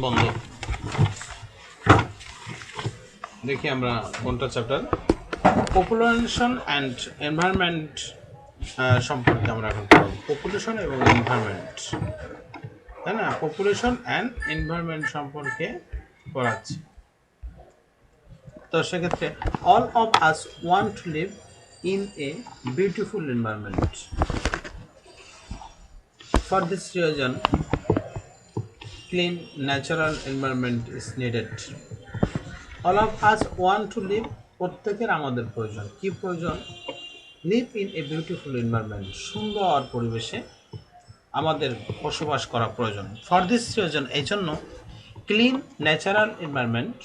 বন্ধ। দেখি আমরা কোনটা চ্যাপ্টার, পপুলেশন অ্যান্ড এনভায়রনমেন্ট সম্পর্কে আমরা এখন পড়ব। পপুলেশন এবং এনভায়রনমেন্ট, তাই না? পপুলেশন অ্যান্ড এনভায়রনমেন্ট সম্পর্কে পড়াচ্ছি। তো সেক্ষেত্রে all of us want to live in a beautiful environment. For this reason clean natural environment is needed. All of us want to live, প্রত্যেকের আমাদের প্রয়োজন, কি প্রয়োজন? live in a beautiful environment, সুন্দর পরিবেশে আমাদের বসবাস করা প্রয়োজন। for this reason, এই জন্য clean natural environment,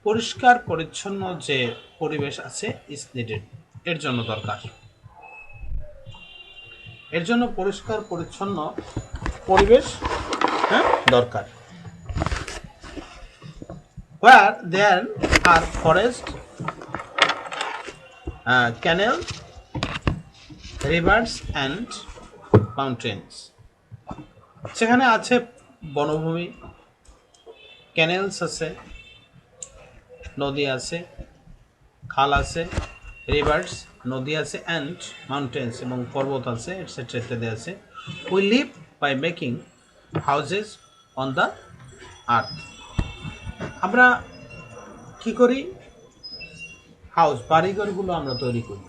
পরিষ্কার পরিচ্ছন্ন যে পরিবেশ আছে is needed, এর জন্য দরকার। এর জন্য পরিষ্কার পরিচ্ছন্ন পরিবেশ দরকার। Where there are forests, canals, rivers and mountains, সেখানে আছে বনভূমি, ক্যানেলস আছে, নদী আছে, খাল আছে, রিভার্স নদী আছে, অ্যান্ড মাউন্টেন্স এবং পর্বত আছে, এটসেট্রা ইত্যাদি আছে। We live by making houses on the earth, আমরা কি করি? হাউস, বাড়িঘরগুলো আমরা তৈরি করি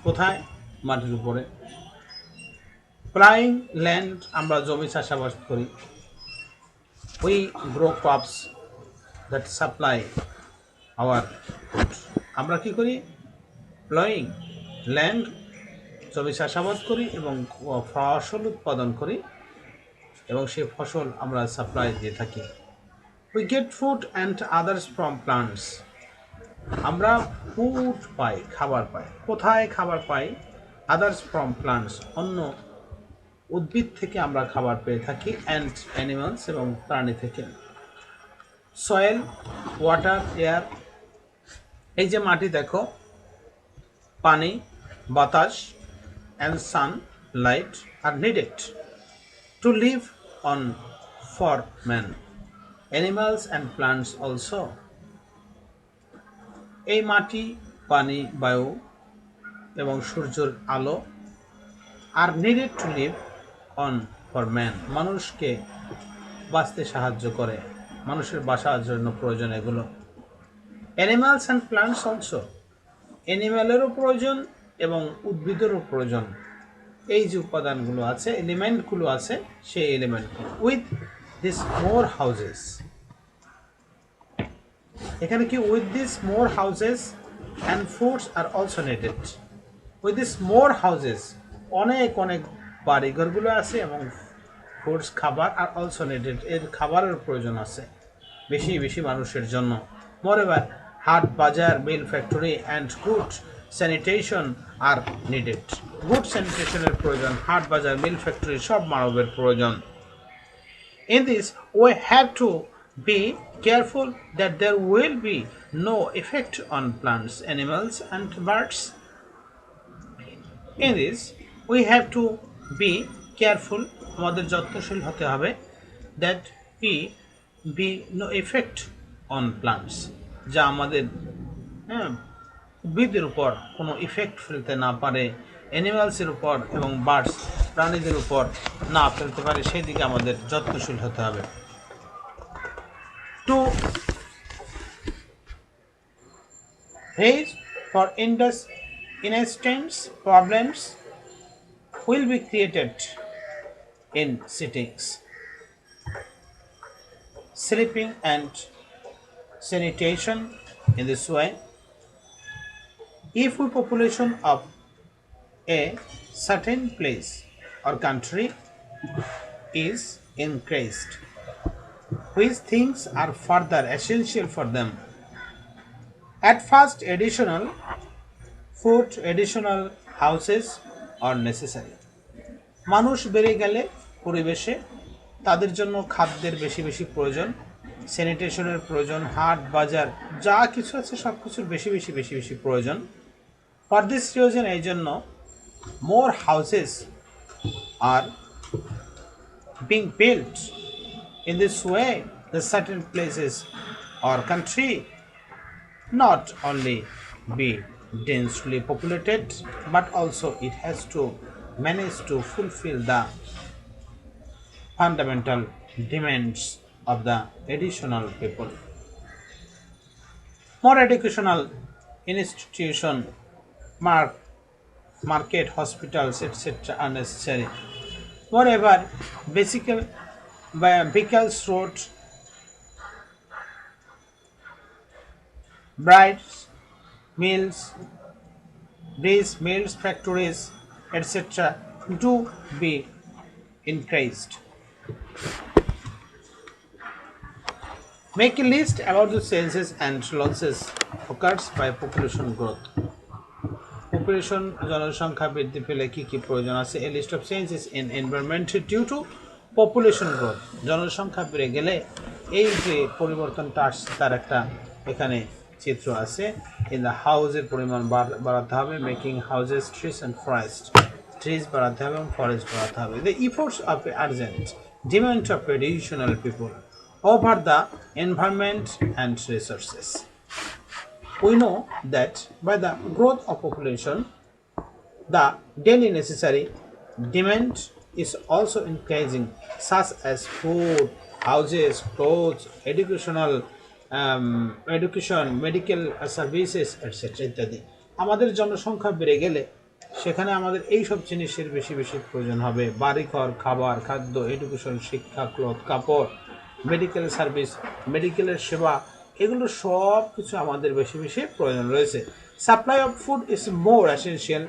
কোথায়? মাটির উপরে। প্লাইং ল্যান্ড, আমরা জমি চাষাবাদ করি। We grow crops that supply our food, আমরা কি করি? প্লয়িং ল্যান্ড, জমি চাষাবাদ করি এবং ফসল উৎপাদন করি এবং সেই ফসল আমরা সাপ্লাই দিয়ে থাকি। We get food and others from plants, আমরা ফুড পাই, খাবার পাই। কোথায় খাবার পাই? আদার্স ফ্রম প্লান্টস, অন্য উদ্ভিদ থেকে আমরা খাবার পেয়ে থাকি, অ্যান্ড অ্যানিমালস এবং প্রাণী থেকে। সয়েল, ওয়াটার, এয়ার, এই যে মাটি দেখো, পানি, বাতাস and sun light are needed to live on for man, animals and plants also. এই মাটি, পানি, বায়ু এবং সূর্যের আলো আর needed to live on for man, মানুষকে বাঁচতে সাহায্য করে, মানুষের বাঁচার জন্য প্রয়োজন এগুলো। অ্যানিমালস অ্যান্ড প্লান্টস অলসো, অ্যানিম্যালেরও প্রয়োজন এবং উদ্ভিদেরও প্রয়োজন। এই যে উপাদানগুলো আছে, এলিমেন্টগুলো আছে, সেই এলিমেন্টগুলো। উইথ দিস মোর হাউজেস, এখানে কি? With this more houses and foods are also needed. With this more houses, অনেক অনেক বাড়িঘরগুলো আছে এবং ফুডস খাবার আর অলসো নেটেড, এর খাবারের প্রয়োজন আছে বেশি বেশি মানুষের জন্য। মোরেওভার হাট, বাজার, mill, factory and good sanitation are needed, good স্যানিটেশনের প্রয়োজন, হাট, বাজার, মিল, ফ্যাক্টরি সব মানবের প্রয়োজন। In this, we have to be careful that there will be no effect on plants, animals, and birds. In this, we have to be careful, আমাদের যত্নশীল হতে হবে, that we be no effect on plants, যা আমাদের উদ্ভিদের উপর কোনো effect ফেলতে না পারে, অ্যানিমালসের উপর এবং বার্ডস প্রাণীদের উপর না ফেলতে পারে, সেই দিকে আমাদের যত্নশীল হতে হবে। To raise for instance problems will be created in cities, sleeping and sanitation. In this way, if we population of a certain place or country is increased, which things are further essential for them? At first, additional food, additional houses are necessary. মানুষ বেড়ে গেলে পরিবেশে তাদের জন্য খাদ্যের বেশি বেশি প্রয়োজন, স্যানিটেশনের প্রয়োজন, হাট, বাজার যা কিছু আছে সব কিছুর বেশি বেশি বেশি বেশি প্রয়োজন। ফর দিস রিজন, এই জন্য more houses are being built, In this way, the certain places or country not only be densely populated, but also it has to manage to fulfill the fundamental demands of the additional people. More educational institution, market, hospitals, etc. are necessary. Moreover, basic vehicles, roads, brides, mills, mills, factories, etc. do be increased. Make a list about the changes and losses occurs by population growth. Population জনসংখ্যা বৃদ্ধি পেলে কি কি প্রয়োজন আছে? A list of changes in environment due to population growth. জনসংখ্যা বেড়ে গেলে এই যে পরিবর্তনটা আসছে তার একটা এখানে চিত্র আছে। In the হাউসের পরিমাণ বাড়াতে হবে, making houses, trees and forest, trees বাড়াতে হবে এবং ফরেস্ট বাড়াতে হবে। The efforts of urgent demand of additional people over the environment and resources. We know that by the growth of population, the daily necessary demand is also increasing, such as food, houses, clothes, education, medical services, etc. ইত্যাদি। আমাদের জনসংখ্যা বেড়ে গেলে সেখানে আমাদের এই সব জিনিসের বেশি বেশি প্রয়োজন হবে। বাড়িঘর, খাবার, খাদ্য, এডুকেশন, শিক্ষা, ক্লথ, কাপড়, মেডিকেল সার্ভিস, মেডিকেলের সেবা, এগুলো সব কিছু আমাদের বেশি বেশি প্রয়োজন রয়েছে। Supply of food is more essential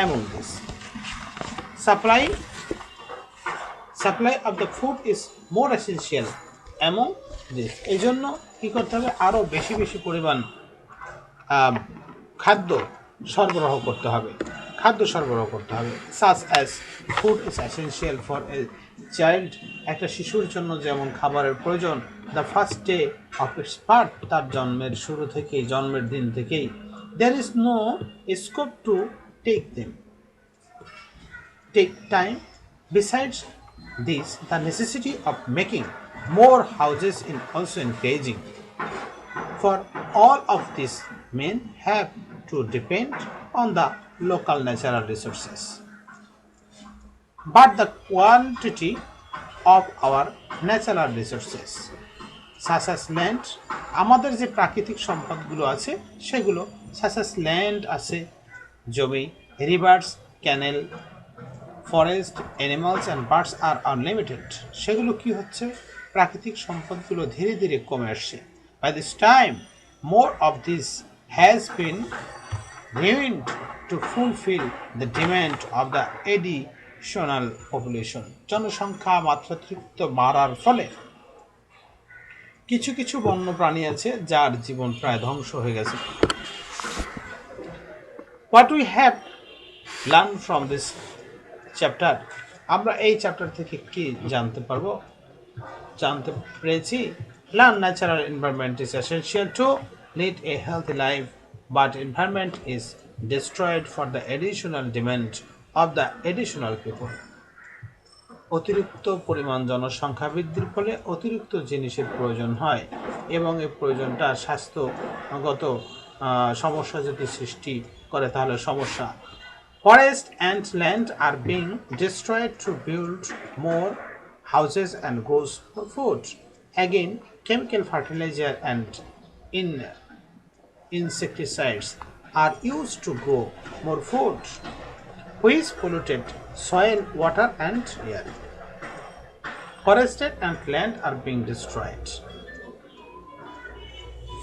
among this. Supply of the food is more essential among this. এই জন্য কি করতে হবে? আরো বেশি বেশি পরিমাণ খাদ্য সরবরাহ করতে হবে। such as food is essential for a child. একটা শিশুর জন্য যেমন খাবারের প্রয়োজন, the first day of its birth, তার জন্মের শুরু থেকেই, জন্মের দিন থেকেই, there is no scope to take time. Besides this, the necessity of making more houses is also increasing. For all of this, men have to depend on the local natural resources. But the quantity of our natural resources, such as land, আমাদের যে প্রাকৃতিক সম্পদগুলো আছে সেগুলো, such as land আছে, জমি, rivers, canal, forest, animals and birds are unlimited. সেগুলো কি হচ্ছে? প্রাকৃতিক সম্পদগুলো ধীরে ধীরে কমে আসছে। By this time, more of this has been ruined to fulfill the demand of the additional population. জনসংখ্যা মাত্রাতিরিক্ত বাড়ার ফলে কিছু কিছু বন্য প্রাণী আছে যার জীবন প্রায় ধ্বংস হয়ে গেছে। What we have learned from this chapter, আমরা এই চ্যাপ্টার থেকে কি জানতে পেরেছি? Learn natural environment is essential to lead a healthy life, but environment is destroyed for the additional demand of the additional people. অতিরিক্ত পরিমাণ জনসংখ্যা বৃদ্ধির ফলে অতিরিক্ত জিনিসের প্রয়োজন হয় এবং এই প্রয়োজনটা স্বাস্থ্যগত সমস্যা যদি সৃষ্টি করে তাহলে সমস্যা। Forest and land are being destroyed to build more houses and grow more food. Again, chemical fertilizer and insecticides are used to grow more food, which polluted soil, water and air. Forested and land are being destroyed.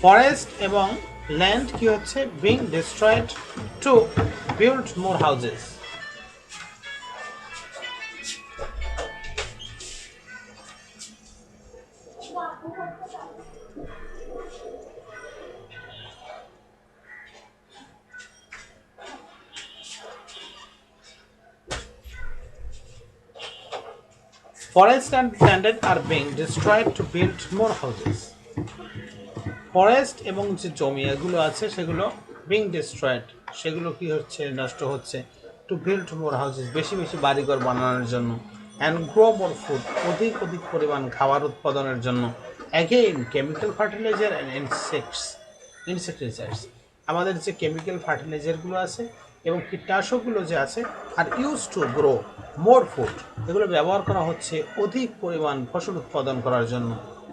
Forest এবং land কি হচ্ছে? Being destroyed to build more houses. Forests and land are being destroyed to build more houses. Forest এবং যে জমি এগুলো আছে সেগুলো being destroyed, সেগুলো কি হচ্ছে? নষ্ট হচ্ছে। টু বিল্ড মোর হাউসেস, বেশি বেশি বাড়িঘর বানানোর জন্য। অ্যান্ড গ্রো মোর ফুড, অধিক পরিমাণ খাবার উৎপাদনের জন্য। Again chemical fertiliser and insecticides, আমাদের যে কেমিক্যাল ফার্টিলাইজারগুলো আছে এবং কীটনাশকগুলো যে আছে, are use to grow more food, এগুলো ব্যবহার করা হচ্ছে অধিক পরিমাণ ফসল উৎপাদন করার জন্য।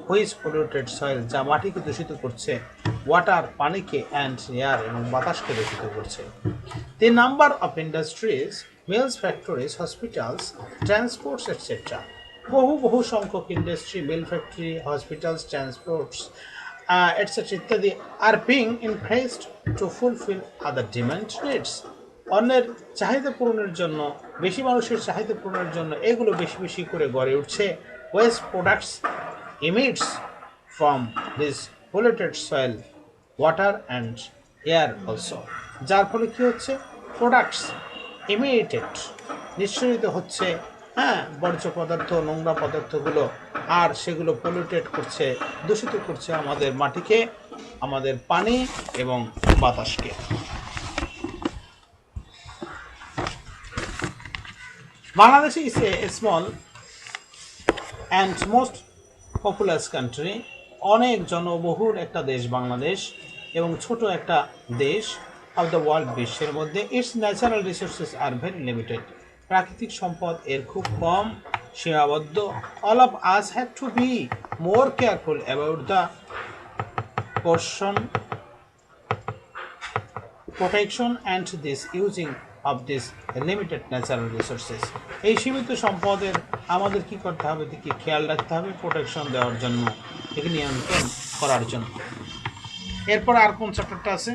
হুইচ পলিউটেড সয়েল, যা মাটিকে দূষিত করছে, ওয়াটার, পানিকে, অ্যান্ড এয়ার, এবং বাতাসকে দূষিত করছে। The number of industries, mills, factories, hospitals, transports etcetera, বহু সংখ্যক industry, mill factory, hospitals, transports etcetera ইত্যাদি are being increased to fulfil other demand needs, অন্যের চাহিদা পূরণের জন্য, বেশি মানুষের চাহিদা পূরণের জন্য এগুলো বেশি করে গড়ে উঠছে। West products emits from this polluted soil, water and air also, যার ফলে কি হচ্ছে, প্রোডাক্টস ইমিটেড, নিঃসরিত হচ্ছে, বর্জ্য পদার্থ, নোংরা পদার্থগুলো, আর সেগুলো পলিউটেড করছে, দূষিত করছে আমাদের মাটিকে, আমাদের পানি এবং বাতাসকে। Bangladesh is a small and most populous country, অনেক জনবহুল একটা দেশ বাংলাদেশ, এবং ছোট একটা দেশ অফ দ্য ওয়ার্ল্ড, বিশ্বের মধ্যে। It's natural resources are very limited, প্রাকৃতিক সম্পদ এর খুব কম, সীমাবদ্ধ। All of us have to be more careful about the protection and this using of this limited natural resources, এই সীমিত সম্পদের আমাদের কি করতে হবে, কি খেয়াল রাখতে হবে, প্রোটেকশন দেওয়ার জন্য, একে নিয়ন্ত্রণ করার জন্য। এরপর আর কোন চ্যাপ্টারটা আছে?